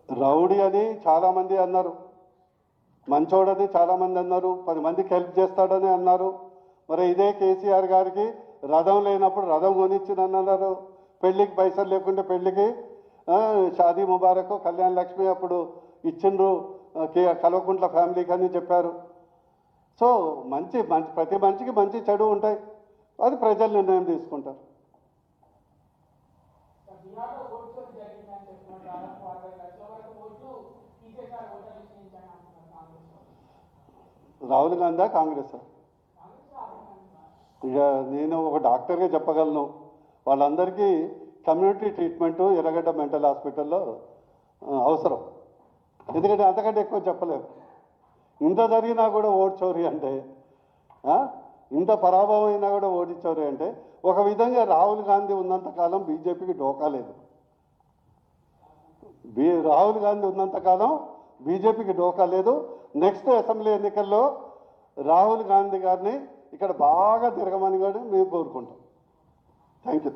Rowdy అని చాలామంది అన్నారు, మంచోడని చాలామంది అన్నారు, 10 మందికి హెల్ప్ చేస్తాడని అన్నారు. మరి ఇదే కేసీఆర్ గారికి రథం లేనప్పుడు రథం కొనిచ్చిందని అన్నారు. పెళ్ళికి పైసలు లేకుంటే పెళ్ళికి షాదీ ముబారక్ కళ్యాణ్ లక్ష్మి అప్పుడు ఇచ్చిండ్రు కల్వకుంట్ల ఫ్యామిలీకి అని చెప్పారు. సో మంచి ప్రతి మనిషికి మంచి చెడు ఉంటాయి, అది ప్రజలు నిర్ణయం తీసుకుంటారు. రాహుల్ గాంధీ కాంగ్రెస్? ఇక నేను ఒక డాక్టర్గా చెప్పగలను, వాళ్ళందరికీ కమ్యూనిటీ ట్రీట్మెంటు ఎర్రగడ్డ మెంటల్ హాస్పిటల్లో అవసరం. ఎందుకంటే అంతకంటే ఎక్కువ చెప్పలేము. ఇంత జరిగినా కూడా ఓటు చోరీ అంటే, ఇంత పరాభవం అయినా కూడా ఓటు చోరీ అంటే, ఒక విధంగా రాహుల్ గాంధీ ఉన్నంతకాలం బీజేపీకి డోకా లేదు. రాహుల్ గాంధీ ఉన్నంతకాలం బీజేపీకి డోకా లేదు. నెక్స్ట్ అసెంబ్లీ ఎన్నికల్లో రాహుల్ గాంధీ గారిని ఇక్కడ బాగా తిరగమని కూడా మేము కోరుకుంటాం. Thank you.